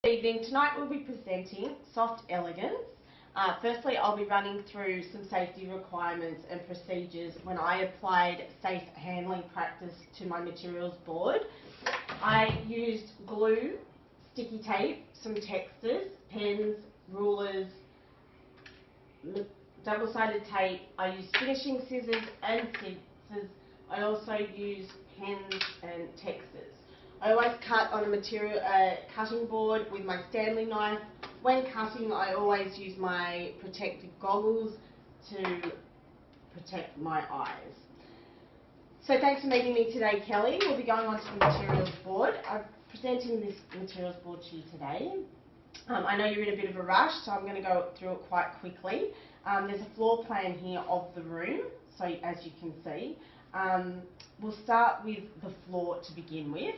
Good evening. Tonight we'll be presenting Soft Elegance. Firstly, I'll be running through some safety requirements and procedures when I applied safe handling practice to my materials board. I used glue, sticky tape, some textures, pens, rulers, double-sided tape. I used finishing scissors and scissors. I also used pens and textures. I always cut on a cutting board with my Stanley knife. When cutting, I always use my protective goggles to protect my eyes. So thanks for meeting me today, Kelly. We'll be going on to the materials board. I'm presenting this materials board to you today. I know you're in a bit of a rush, so I'm going to go through it quite quickly. There's a floor plan here of the room, so as you can see. We'll start with the floor to begin with.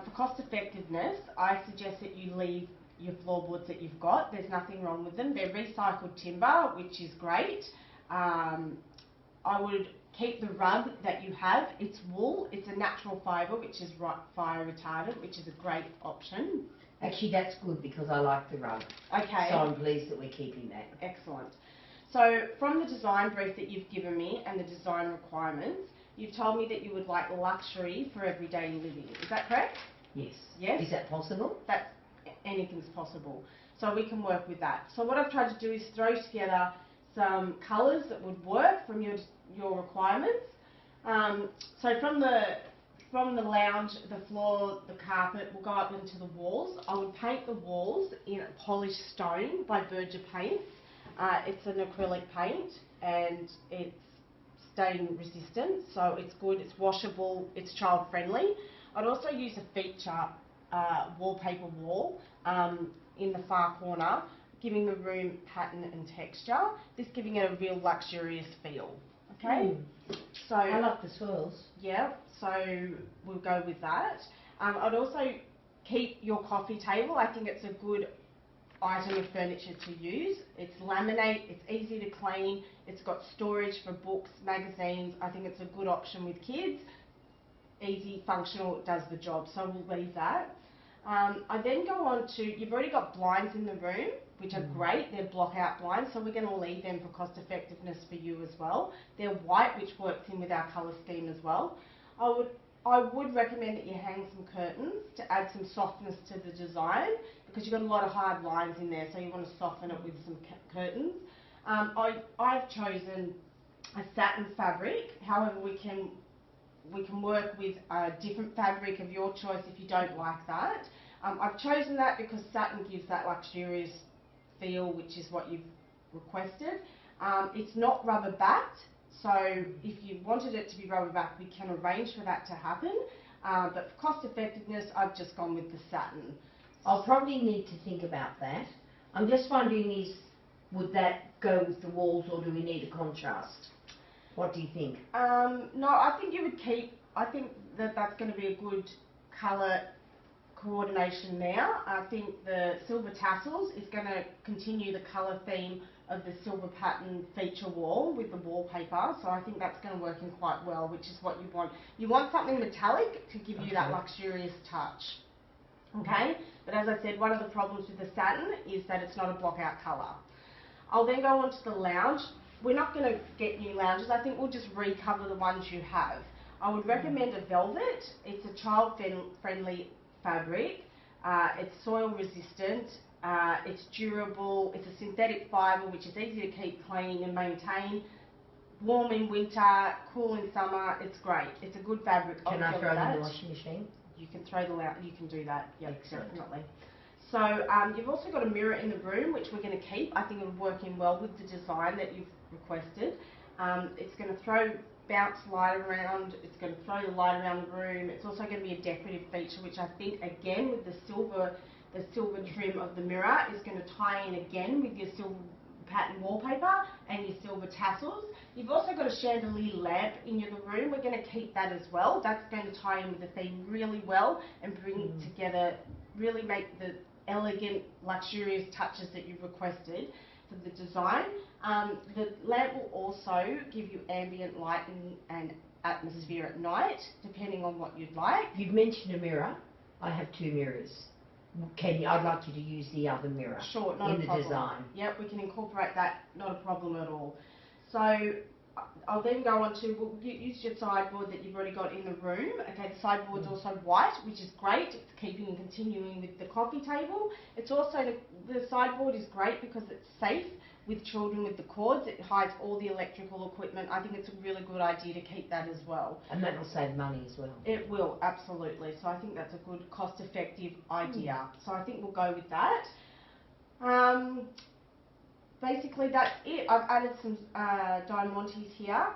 For cost effectiveness, I suggest that you leave your floorboards that you've got. There's nothing wrong with them. They're recycled timber, which is great. I would keep the rug that you have. It's wool. It's a natural fibre, which is fire retardant, which is a great option. Actually, that's good because I like the rug. Okay. So I'm pleased that we're keeping that. Excellent. So from the design brief that you've given me and the design requirements, you've told me that you would like luxury for everyday living. Is that correct? Yes. Yes? Is that possible? Anything's possible. So we can work with that. So what I've tried to do is throw together some colours that would work from your requirements. So from the lounge, the floor, the carpet will go up into the walls. I would paint the walls in polished stone by Berger Paints. It's an acrylic paint and it's stain resistant, so it's good, it's washable, it's child friendly. I'd also use a feature wallpaper wall in the far corner, giving the room pattern and texture, this giving it a real luxurious feel. Okay? So I like the swirls. Yeah, so we'll go with that. I'd also keep your coffee table. I think it's a good item of furniture to use. It's laminate, it's easy to clean, it's got storage for books, magazines. I think it's a good option with kids. Easy, functional, it does the job, so we'll leave that. I then go on to, you've already got blinds in the room, which are great. They're block out blinds, so we're going to leave them for cost effectiveness for you as well. They're white, which works in with our colour scheme as well. I would recommend that you hang some curtains to add some softness to the design because you've got a lot of hard lines in there, so you want to soften it with some curtains. I've chosen a satin fabric. However, we can work with a different fabric of your choice if you don't like that. I've chosen that because satin gives that luxurious feel, which is what you've requested. It's not rubber backed. So if you wanted it to be rubber back, we can arrange for that to happen. But for cost effectiveness, I've just gone with the satin. I'll probably need to think about that. I'm just wondering, would that go with the walls or do we need a contrast? What do you think? No, I think you would keep, I think that's going to be a good colour coordination now. I think the silver tassels is going to continue the colour theme of the silver pattern feature wall with the wallpaper, so I think that's going to work in quite well, which is what you want. You want something metallic to give you that luxurious touch. Okay? But as I said, one of the problems with the satin is that it's not a block out colour. I'll then go on to the lounge. We're not going to get new lounges. I think we'll just recover the ones you have. I would recommend a velvet. It's a child-friendly fabric. It's soil resistant. It's durable. It's a synthetic fibre which is easy to keep clean and maintain. Warm in winter, cool in summer. It's great. It's a good fabric. Can I throw it in the washing machine? You can throw you can do that. Yeah, definitely. So you've also got a mirror in the room, which we're going to keep. I think it'll work in well with the design that you've requested. It's going to bounce light around. It's going to throw the light around the room. It's also going to be a decorative feature, which I think, again, with the silver trim of the mirror is going to tie in again with your silver pattern wallpaper and your silver tassels. You've also got a chandelier lamp in the room. We're going to keep that as well. That's going to tie in with the theme really well and bring together, really make the elegant, luxurious touches that you've requested for the design. The lamp will also give you ambient lighting and atmosphere at night, depending on what you'd like. You've mentioned a mirror. I have two mirrors. I'd like you to use the other mirror Sure, not in a the problem. design. Yep, we can incorporate that, not a problem at all. So I'll then go on to, we'll use your sideboard that you've already got in the room. Okay, the sideboard's also white, which is great. It's keeping and continuing with the coffee table. It's also, the sideboard is great because it's safe with children with the cords. It hides all the electrical equipment. I think it's a really good idea to keep that as well. And that will save money as well. It will, absolutely. So I think that's a good cost-effective idea. So I think we'll go with that. Basically that's it. I've added some diamantes here.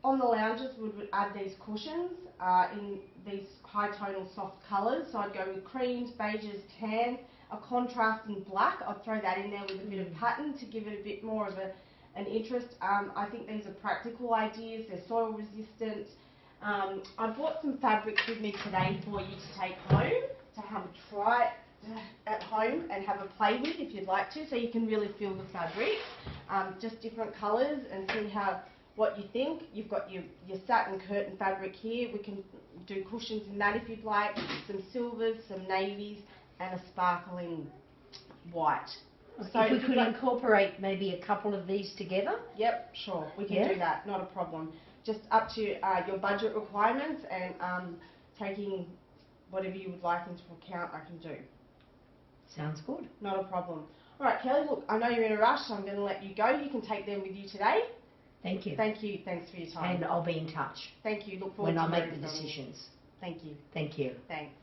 On the lounges we would add these cushions in these high tonal soft colours. So I'd go with creams, beiges, tan, a contrasting black. I'd throw that in there with a bit of pattern to give it a bit more of an interest. I think these are practical ideas. They're soil resistant. I brought some fabrics with me today for you to take home to have a try at home and have a play with if you'd like to, so you can really feel the fabric, just different colours, and see what you think. You've got your satin curtain fabric here. We can do cushions in that if you'd like, some silvers, some navies, and a sparkling white. So if we could incorporate maybe a couple of these together? Yep, sure, we can do that, not a problem. Just up to your budget requirements, and taking whatever you would like into account, I can do. Sounds good. Not a problem. All right, Kelly, look, I know you're in a rush, so I'm going to let you go. You can take them with you today. Thank you. Thank you. Thanks for your time. And I'll be in touch. Thank you. Look forward when to I make the hearing from you. decisions. Thank you. Thank you. Thanks.